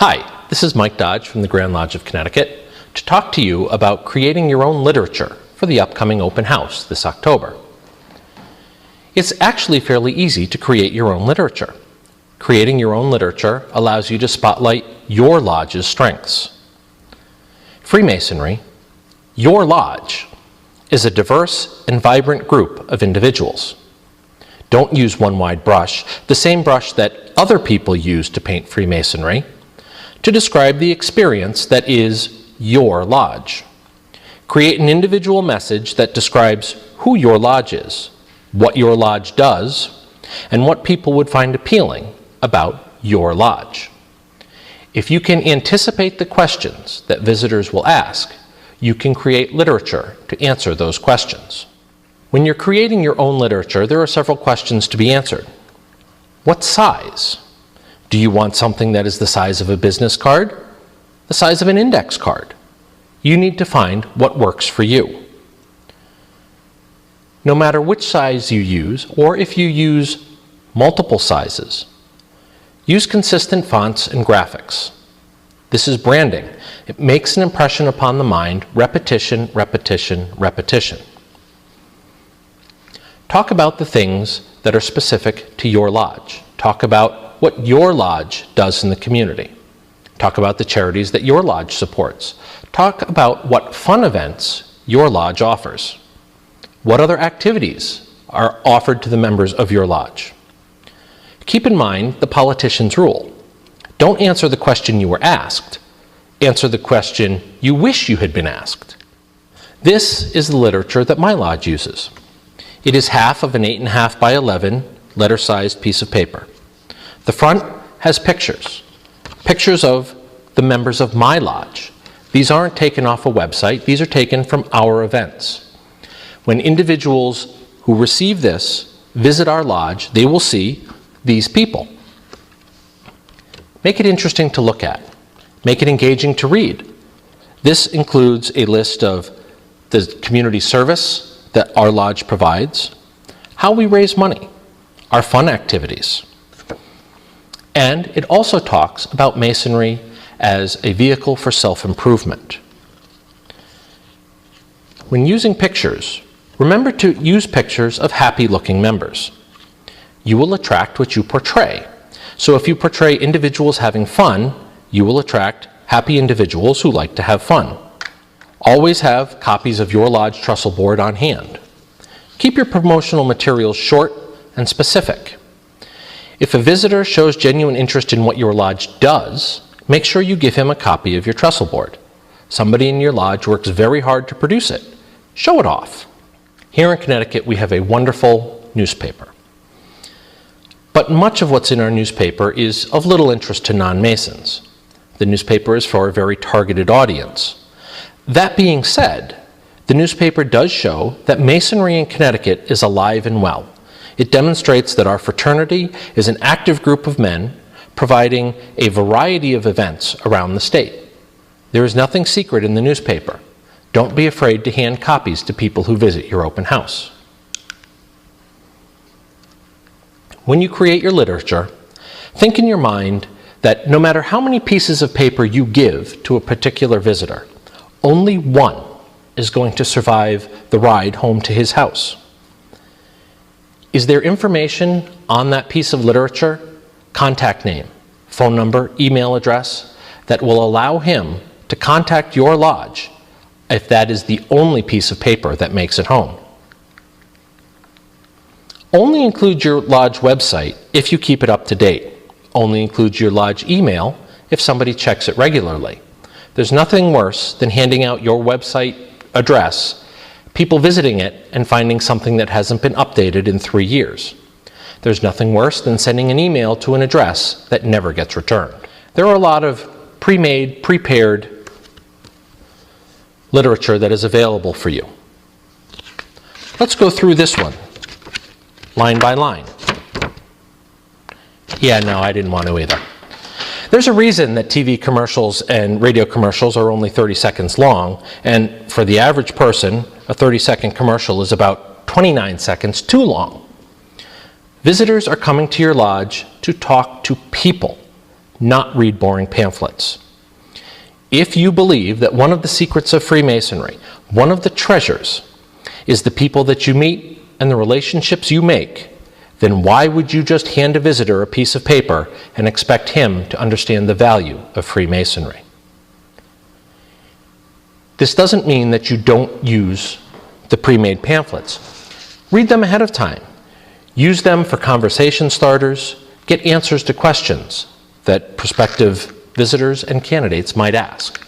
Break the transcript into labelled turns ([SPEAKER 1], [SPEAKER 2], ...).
[SPEAKER 1] Hi, this is Mike Dodge from the Grand Lodge of Connecticut to talk to you about creating your own literature for the upcoming open house this October. It's actually fairly easy to create your own literature. Creating your own literature allows you to spotlight your lodge's strengths. Freemasonry, your lodge, is a diverse and vibrant group of individuals. Don't use one wide brush, the same brush that other people use to paint Freemasonry, to describe the experience that is your lodge. Create an individual message that describes who your lodge is, what your lodge does, and what people would find appealing about your lodge. If you can anticipate the questions that visitors will ask, you can create literature to answer those questions. When you're creating your own literature, there are several questions to be answered. What size? Do you want something that is the size of a business card? The size of an index card? You need to find what works for you. No matter which size you use, or if you use multiple sizes, use consistent fonts and graphics. This is branding. It makes an impression upon the mind, repetition, repetition, repetition. Talk about the things that are specific to your lodge. Talk about what your lodge does in the community. Talk about the charities that your lodge supports. Talk about what fun events your lodge offers. What other activities are offered to the members of your lodge? Keep in mind the politician's rule. Don't answer the question you were asked. Answer the question you wish you had been asked. This is the literature that my lodge uses. It is half of an 8.5 by 11 letter-sized piece of paper. The front has pictures of the members of my lodge. These aren't taken off a website, these are taken from our events. When individuals who receive this visit our lodge, they will see these people. Make it interesting to look at. Make it engaging to read. This includes a list of the community service that our lodge provides, how we raise money, our fun activities. And it also talks about Masonry as a vehicle for self-improvement. When using pictures, remember to use pictures of happy-looking members. You will attract what you portray. So if you portray individuals having fun, you will attract happy individuals who like to have fun. Always have copies of your lodge trestle board on hand. Keep your promotional materials short and specific. If a visitor shows genuine interest in what your lodge does, make sure you give him a copy of your trestle board. Somebody in your lodge works very hard to produce it. Show it off. Here in Connecticut, we have a wonderful newspaper. But much of what's in our newspaper is of little interest to non-Masons. The newspaper is for a very targeted audience. That being said, the newspaper does show that Masonry in Connecticut is alive and well. It demonstrates that our fraternity is an active group of men providing a variety of events around the state. There is nothing secret in the newspaper. Don't be afraid to hand copies to people who visit your open house. When you create your literature, think in your mind that no matter how many pieces of paper you give to a particular visitor, only one is going to survive the ride home to his house. Is there information on that piece of literature, contact name, phone number, email address, that will allow him to contact your lodge if that is the only piece of paper that makes it home? Only include your lodge website if you keep it up to date. Only include your lodge email if somebody checks it regularly. There's nothing worse than handing out your website address, people visiting it and finding something that hasn't been updated in 3 years. There's nothing worse than sending an email to an address that never gets returned. There are a lot of pre-made, prepared literature that is available for you. Let's go through this one, line by line. Yeah, no, I didn't want to either. There's a reason that TV commercials and radio commercials are only 30 seconds long, and for the average person, a 30-second commercial is about 29 seconds too long. Visitors are coming to your lodge to talk to people, not read boring pamphlets. If you believe that one of the secrets of Freemasonry, one of the treasures, is the people that you meet and the relationships you make, then why would you just hand a visitor a piece of paper and expect him to understand the value of Freemasonry? This doesn't mean that you don't use the pre-made pamphlets. Read them ahead of time. Use them for conversation starters. Get answers to questions that prospective visitors and candidates might ask.